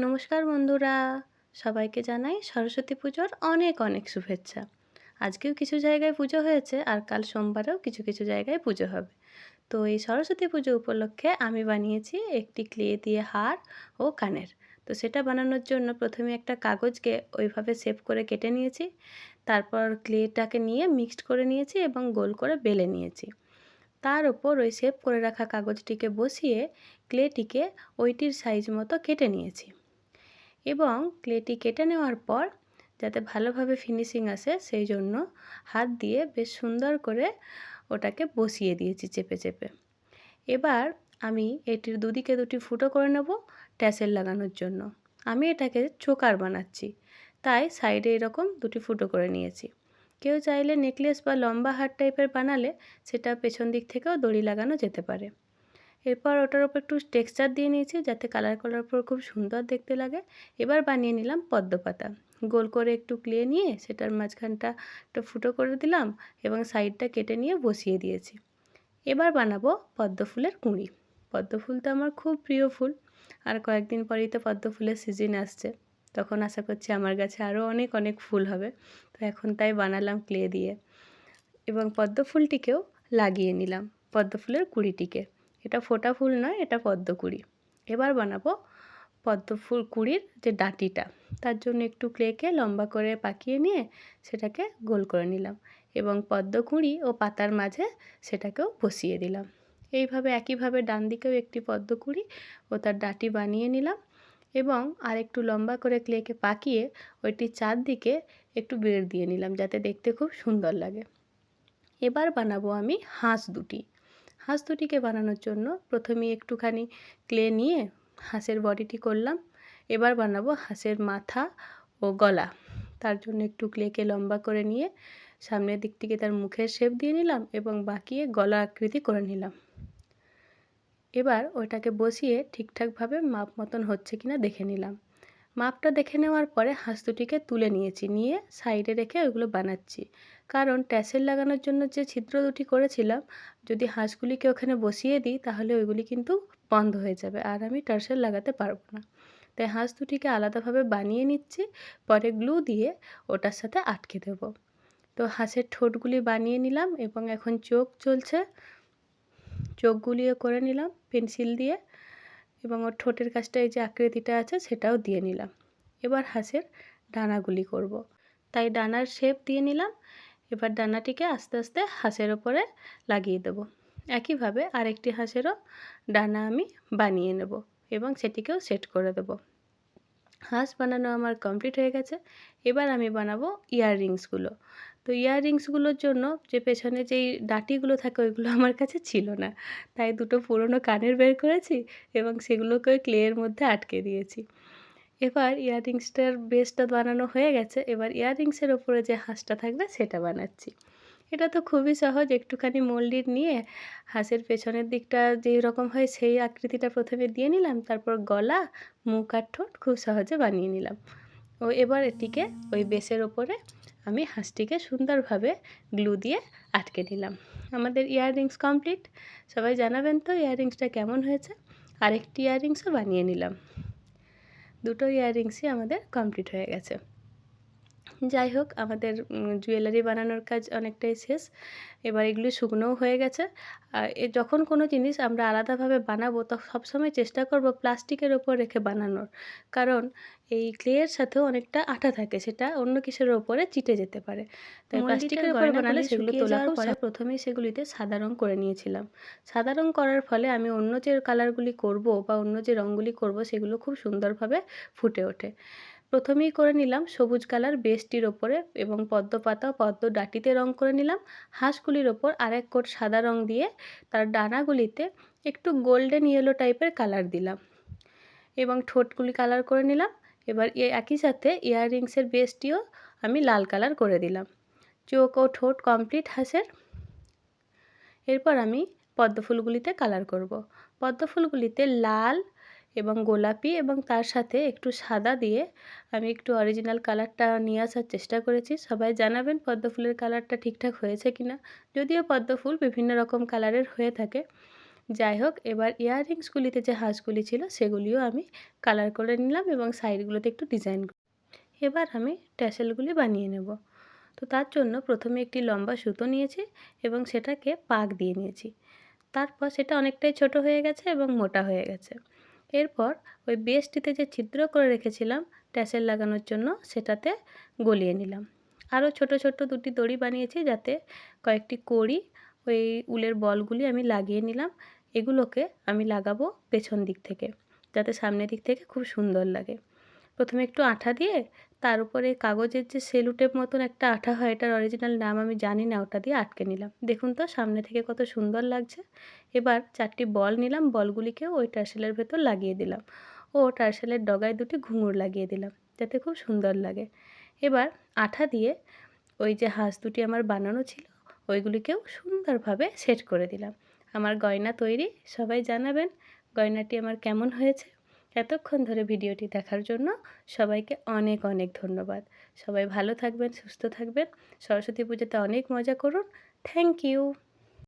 নমস্কার বন্ধুরা, সবাইকে জানাই সরস্বতী পুজোর অনেক অনেক শুভেচ্ছা। আজকেও কিছু জায়গায় পুজো হয়েছে আর কাল সোমবারেও কিছু কিছু জায়গায় পুজো হবে। তো এই সরস্বতী পুজো উপলক্ষে আমি বানিয়েছি একটি ক্লে দিয়ে হার ও কানের। তো সেটা বানানোর জন্য প্রথমে একটা কাগজকে ওইভাবে শেপ করে কেটে নিয়েছি। তারপর ক্লেটাকে নিয়ে মিক্সড করে নিয়েছি এবং গোল করে বেলে নিয়েছি। তার ওপর ওই শেপ করে রাখা কাগজটিকে বসিয়ে ক্লেটিকে ওইটির সাইজ মতো কেটে নিয়েছি এবং ক্লেটি কেটে নেওয়ার পর যাতে ভালোভাবে ফিনিশিং আসে সেই জন্য হাত দিয়ে বেশ সুন্দর করে ওটাকে বসিয়ে দিয়েছি চেপে চেপে। এবার আমি এটির দুদিকে দুটি ফুটো করে নেব ট্যাসেল লাগানোর জন্য। আমি এটাকে চোকার বানাচ্ছি, তাই সাইডে এরকম দুটি ফুটো করে নিয়েছি। কেউ চাইলে নেকলেস বা লম্বা হার টাইপের বানালে সেটা পেছন দিক থেকেও দড়ি লাগানো যেতে পারে। এরপর ওটার ওপর একটু টেক্সচার দিয়ে নিয়েছি যাতে কালার করার পর খুব সুন্দর দেখতে লাগে। এবার বানিয়ে নিলাম পদ্ম পাতা। গোল করে একটু ক্লে নিয়ে সেটার মাঝখানটা একটা ফুটো করে দিলাম এবং সাইডটা কেটে নিয়ে বসিয়ে দিয়েছি। এবার বানাবো পদ্ম ফুলের কুঁড়ি। পদ্ম ফুল তো আমার খুব প্রিয় ফুল, আর কয়েকদিন পরেই তো পদ্ম ফুলের সিজন আসছে। তখন আশা করছি আমার গাছে আরও অনেক অনেক ফুল হবে। তো এখন তাই বানালাম ক্লে দিয়ে এবং পদ্ম ফুলটিকেও লাগিয়ে নিলাম, পদ্ম ফুলের কুঁড়িটিকে। এটা ফোটা ফুল নয়, এটা পদ্ম কুঁড়ি। এবার বানাবো পদ্ম ফুল কুঁড়ির যে ডাঁটিটা, তার জন্য একটু ক্লেকে লম্বা করে পাকিয়ে নিয়ে সেটাকে গোল করে নিলাম এবং পদ্ম কুঁড়ি ও পাতার মাঝে সেটাকেও বসিয়ে দিলাম। এইভাবে একইভাবে ডান দিকেও একটি পদ্ম কুঁড়ি ও তার ডাঁটি বানিয়ে নিলাম এবং আর একটু লম্বা করে ক্লেকে পাকিয়ে ওইটির চারদিকে একটু বেড় দিয়ে নিলাম যাতে দেখতে খুব সুন্দর লাগে। এবার বানাবো আমি হাঁস দুটি। হাঁস দুটিকে বানানোর জন্য প্রথমে একটুখানি ক্লে নিয়ে হাঁসের বডিটি করলাম। এবার বানাবো হাঁসের মাথা ও গলা। তার জন্য একটু ক্লেকে লম্বা করে নিয়ে সামনের দিক থেকে তার মুখের শেপ দিয়ে নিলাম এবং বাঁকিয়ে গলা আকৃতি করে নিলাম। এবার ওটাকে বসিয়ে ঠিকঠাকভাবে মাপ মতন হচ্ছে কিনা দেখে নিলাম। মাপটা দেখে নেওয়ার পরে হাঁস দুটিকে তুলে নিয়েছি, নিয়ে সাইডে রেখে ওইগুলো বানাচ্ছি। কারণ ট্যাসেল লাগানোর জন্য যে ছিদ্র দুটি করেছিলাম, যদি হাঁসগুলিকে ওখানে বসিয়ে দিই তাহলে ওইগুলি কিন্তু বন্ধ হয়ে যাবে আর আমি ট্যাসেল লাগাতে পারবো না। তাই হাঁস দুটিকে আলাদাভাবে বানিয়ে নিচ্ছি, পরে গ্লু দিয়ে ওটার সাথে আটকে দেব। তো হাঁসের ঠোঁটগুলি বানিয়ে নিলাম এবং এখন চোখ চলছে, চোখগুলিও করে নিলাম পেন্সিল দিয়ে এবং ওর ঠোঁটের কাছটা এই যে আকৃতিটা আছে সেটাও দিয়ে নিলাম। এবার হাঁসের ডানাগুলি করব, তাই ডানার শেপ দিয়ে নিলাম। এবার ডানাটিকে আস্তে আস্তে হাঁসের ওপরে লাগিয়ে দেব। একইভাবে আরেকটি হাঁসেরও ডানা আমি বানিয়ে নেব এবং সেটিকেও সেট করে দেব। হাঁস বানানো আমার কমপ্লিট হয়ে গেছে। এবার আমি বানাবো ইয়াররিংসগুলো। তো ইয়াররিংসগুলোর জন্য যে পেছনে যেই ডাঁটিগুলো থাকে ওইগুলো আমার কাছে ছিল না, তাই দুটো পুরনো কানের বের করেছি এবং সেগুলোকে ওই ক্লের মধ্যে আটকে দিয়েছি। এবার ইয়াররিংসটার বেসটা বানানো হয়ে গেছে। এবার ইয়াররিংসের ওপরে যে হাঁসটা থাকবে সেটা বানাচ্ছি। এটা তো খুবই সহজ, একটুখানি মোল্ডিং নিয়ে হাঁসের পেছনের দিকটা যেই রকম হয় সেই আকৃতিটা প্রথমে দিয়ে নিলাম, তারপর গলা, মুখ আর ঠোঁট খুব সহজে বানিয়ে নিলাম। ও এবার এটিকে ওই বেসের ওপরে আমি হাঁসটিকে সুন্দরভাবে গ্লু দিয়ে আটকে নিলাম। আমাদের ইয়াররিংস কমপ্লিট। সবাই জানাবেন তো ইয়াররিংসটা কেমন হয়েছে। আরেকটি ইয়াররিংসও বানিয়ে নিলাম। দুটো ইয়াররিংসই আমাদের কমপ্লিট হয়ে গেছে। যাই হোক, আমাদের জুয়েলারি বানানোর কাজ অনেকটাই শেষ। এবার এগুলি শুকনোও হয়ে গেছে। যখন কোনো জিনিস আমরা আলাদাভাবে বানাবো তো সবসময় চেষ্টা করব প্লাস্টিকের ওপর রেখে বানানোর। কারণ এই ক্লের সাথেও অনেকটা আঠা থাকে, সেটা অন্য কিছুর ওপরে চিটে যেতে পারে। তাই প্লাস্টিকের ওপর বানালে সেগুলো তোলা খুব সহজ। প্রথমেই সেগুলিতে সাদা রং করে নিয়েছিলাম। সাদা রং করার ফলে আমি অন্য যে কালারগুলি করব বা অন্য যে রঙগুলি করব সেগুলো খুব সুন্দরভাবে ফুটে ওঠে। প্রথমেই করে নিলাম সবুজ কালার বেসটির ওপরে এবং পদ্ম পাতা পদ্ম ডাঁটিতে রং করে নিলাম। হাঁসগুলির ওপর আরেক কোট সাদা রং দিয়ে তার ডানাগুলিতে একটু গোল্ডেন ইয়েলো টাইপের কালার দিলাম এবং ঠোঁটগুলি কালার করে নিলাম। এবার একই সাথে ইয়াররিংসের বেসটিও আমি লাল কালার করে দিলাম। চোখ ও ঠোঁট কমপ্লিট হাঁসের। এরপর আমি পদ্ম ফুলগুলিতে কালার করব। পদ্ম ফুলগুলিতে লাল এবং গোলাপি এবং তার সাথে একটু সাদা দিয়ে আমি একটু অরিজিনাল কালারটা নিয়ে আসার চেষ্টা করেছি। সবাই জানাবেন পদ্ম ফুলের কালারটা ঠিকঠাক হয়েছে কিনা। যদিও পদ্ম ফুল বিভিন্ন রকম কালারের হয়ে থাকে, যাই হোক, এবার ইয়াররিংসগুলিতে যে হাঁসগুলি ছিল সেগুলিও আমি কালার করে নিলাম এবং সাইডগুলোতে একটু ডিজাইন। এবার আমি ট্যাসেলগুলি বানিয়ে নেব। তো তার জন্য প্রথমে একটি লম্বা সুতো নিয়েছি এবং সেটাকে পাক দিয়ে নিয়েছি। তারপর সেটা অনেকটাই ছোট হয়ে গেছে এবং মোটা হয়ে গেছে। এরপর ওই বেসটিতে যে ছিদ্র করে রেখেছিলাম ট্যাসেল লাগানোর জন্য সেটাতে গলিয়ে নিলাম। আরও ছোট ছোট দুটি দড়ি বানিয়েছি, যাতে কয়েকটি কড়ি ওই উলের বলগুলি আমি লাগিয়ে নিলাম। এগুলোকে আমি লাগাবো পেছন দিক থেকে, যাতে সামনের দিক থেকে খুব সুন্দর লাগে। প্রথমে একটু আঠা দিয়ে তার উপরে কাগজের যে সেলো টেপ মতন একটা আঠা হয়, এটার অরিজিনাল নাম আমি জানি না, ওটা দিয়ে আটকে নিলাম। দেখুন তো সামনে থেকে কত সুন্দর লাগছে। এবার 4টি বল নিলাম, বলগুলিকেও ওই টার্সেলের ভেতর লাগিয়ে দিলাম ও টার্সেলের ডগায় দুটি ঘুঙুর লাগিয়ে দিলাম, যাতে খুব সুন্দর লাগে। এবার আঠা দিয়ে ওই যে হাঁস দুটি আমার বানানো ছিল ওইগুলিকেও সুন্দরভাবে সেট করে দিলাম। আমার গয়না তৈরি। সবাই জানাবেন গয়নাটি আমার কেমন হয়েছে। এতক্ষণ ধরে ভিডিওটি দেখার জন্য সবাইকে অনেক অনেক ধন্যবাদ। সবাই ভালো থাকবেন, সুস্থ থাকবেন। সরস্বতী পুজোতে অনেক মজা করুন। Thank you.